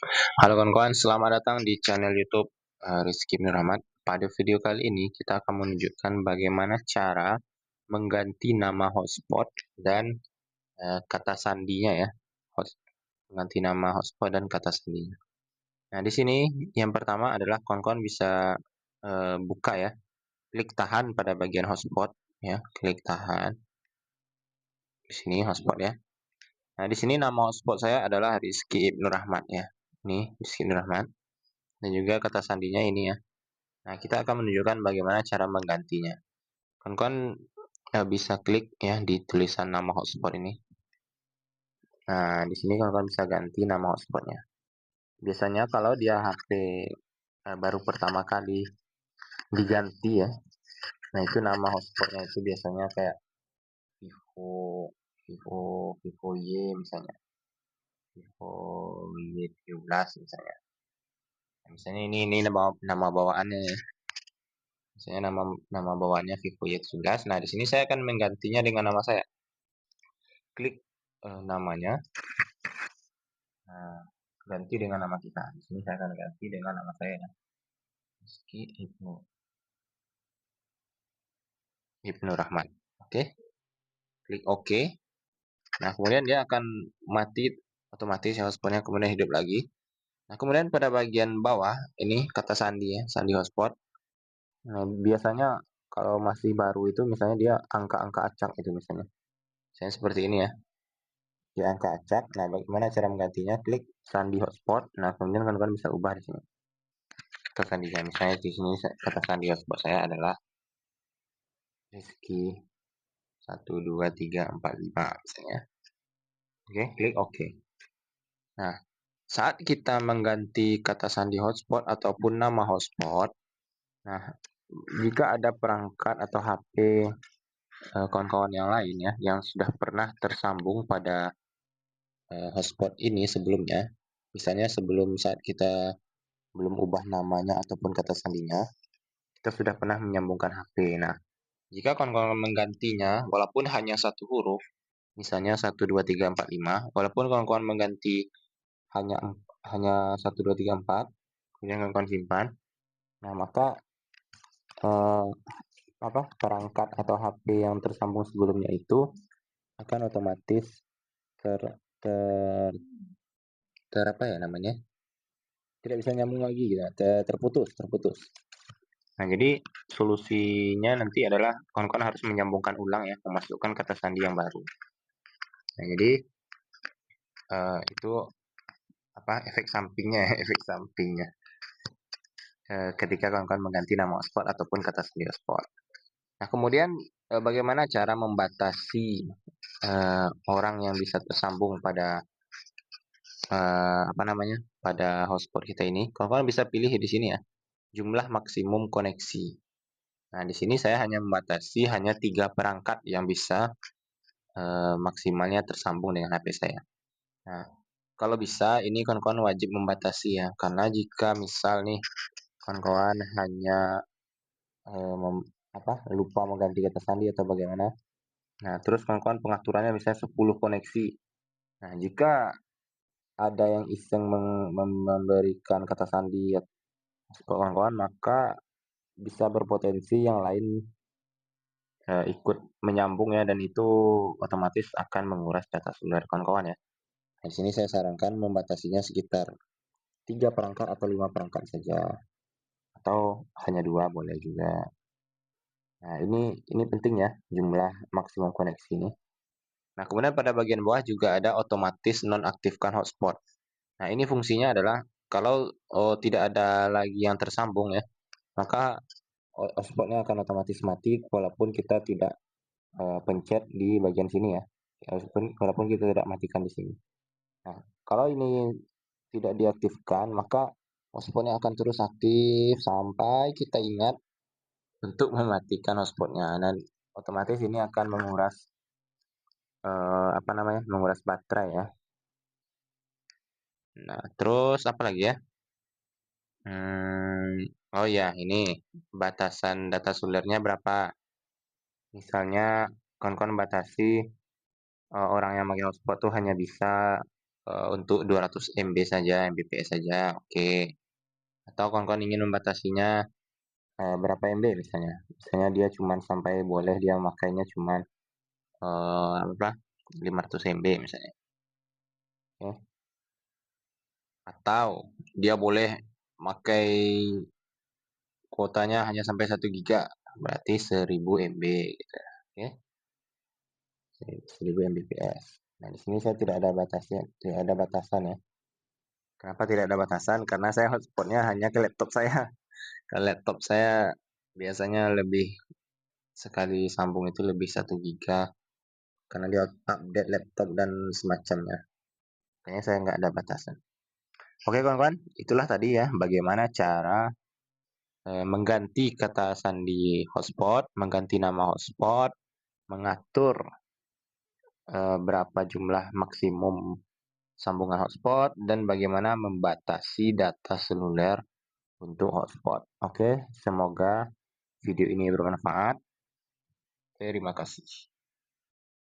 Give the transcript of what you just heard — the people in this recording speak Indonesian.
Halo kawan-kawan, selamat datang di channel YouTube Rizky Ibnu Rahmat. Pada video kali ini kita akan menunjukkan bagaimana cara mengganti nama hotspot dan kata sandinya ya. Mengganti nama hotspot dan kata sandinya. Nah, di sini yang pertama adalah kawan-kawan bisa buka ya, klik tahan pada bagian hotspot ya, klik tahan. Di sini hotspot ya. Nah, di sini nama hotspot saya adalah Rizky Ibnu Rahmat ya. Ini Rizky Ibnu Rahmat. Dan juga kata sandinya ini ya. Nah, kita akan menunjukkan bagaimana cara menggantinya. Kawan-kawan bisa klik ya di tulisan nama hotspot ini. Nah, di sini kawan-kawan bisa ganti nama hotspotnya. Biasanya kalau dia HP baru pertama kali diganti ya, nah itu nama hotspotnya itu biasanya kayak Vivo, Vivo, Vivo Y misalnya, Vivo Y17 misalnya. Nah, misalnya ini nama bawaannya ya. Misalnya nama bawaannya Vivo Y17. Nah, di sini saya akan menggantinya dengan nama saya. Klik namanya. Nah, ganti dengan nama kita. Di sini saya akan ganti dengan nama saya. Rizky Ibnu Rahman. Oke, klik OK. Nah, kemudian dia akan mati otomatis ya, hotspotnya kemudian hidup lagi. Nah, kemudian pada bagian bawah ini kata sandi ya, sandi hotspot. Nah, biasanya kalau masih baru itu misalnya dia angka-angka acak itu misalnya. Saya seperti ini ya. Dia angka acak. Nah, bagaimana cara menggantinya? Klik sandi hotspot. Nah, kemudian kawan-kawan bisa ubah di sini. Kata sandinya misalnya di sini kata sandi hotspot saya adalah Rizky 12345 misalnya. Oke, klik OK. Nah, saat kita mengganti kata sandi hotspot ataupun nama hotspot, nah jika ada perangkat atau HP kawan-kawan yang lain ya yang sudah pernah tersambung pada hotspot ini sebelumnya, misalnya sebelum saat kita belum ubah namanya ataupun kata sandinya, kita sudah pernah menyambungkan HP. Nah, jika kawan-kawan menggantinya walaupun hanya satu huruf, misalnya 12345, walaupun kawan-kawan mengganti hanya hanya 1234, kemudian kawan-kawan simpan. Nah, maka eh, perangkat atau HP yang tersambung sebelumnya itu akan otomatis ter ter, ter apa ya namanya? Tidak bisa nyambung lagi gitu, terputus. Nah, jadi solusinya nanti adalah kawan-kawan harus menyambungkan ulang ya, memasukkan kata sandi yang baru. Nah, jadi itu efek sampingnya efek sampingnya ketika kawan-kawan mengganti nama hotspot ataupun kata sandi hotspot. Nah, kemudian bagaimana cara membatasi orang yang bisa tersambung pada pada hotspot kita ini? Kawan-kawan bisa pilih di sini ya, jumlah maksimum koneksi. Nah, di sini saya hanya membatasi hanya 3 perangkat yang bisa maksimalnya tersambung dengan HP saya. Nah, kalau bisa ini kawan-kawan wajib membatasi ya, karena jika misal nih kawan-kawan hanya lupa mengganti kata sandi atau bagaimana. Nah, terus kawan-kawan pengaturannya misalnya 10 koneksi. Nah, jika ada yang iseng memberikan kata sandi ke kawan-kawan, maka bisa berpotensi yang lain ikut menyambung ya, dan itu otomatis akan menguras data seluler kawan-kawan ya. Nah, di sini saya sarankan membatasinya sekitar 3 perangkat atau 5 perangkat saja, atau hanya 2 boleh juga. Nah, ini penting ya, jumlah maksimum koneksi ini. Nah, kemudian pada bagian bawah juga ada otomatis nonaktifkan hotspot. Nah, ini fungsinya adalah kalau tidak ada lagi yang tersambung ya, maka hotspotnya akan otomatis mati walaupun kita tidak pencet di bagian sini ya. Walaupun kita tidak matikan di sini. Nah, kalau ini tidak diaktifkan, maka hotspotnya akan terus aktif sampai kita ingat untuk mematikan hotspotnya. Dan otomatis ini akan menguras menguras baterai ya. Nah, terus apa lagi ya? Oh ya, ini batasan data selulernya berapa? Misalnya kawan-kawan batasi orang yang pakai hotspot tuh hanya bisa untuk 200 MB saja, Mbps saja, oke. Atau kawan-kawan ingin membatasinya berapa MB misalnya. Misalnya dia cuman sampai boleh dia makainya cuman apa 500 MB misalnya. Oke. Atau dia boleh pakai kuotanya hanya sampai 1 giga, berarti 1000 MB gitu. Oke. 1000 Mbps. Nah, di sini saya tidak ada batasnya, tidak ada batasan ya. Kenapa tidak ada batasan? Karena saya hotspotnya hanya ke laptop saya. Ke laptop saya biasanya lebih sekali sambung itu lebih 1 giga karena dia update laptop dan semacamnya. Kayaknya saya nggak ada batasan. Oke kawan-kawan, itulah tadi ya bagaimana cara mengganti kata sandi hotspot, mengganti nama hotspot, mengatur berapa jumlah maksimum sambungan hotspot, dan bagaimana membatasi data seluler untuk hotspot. Oke, semoga video ini bermanfaat. Terima kasih.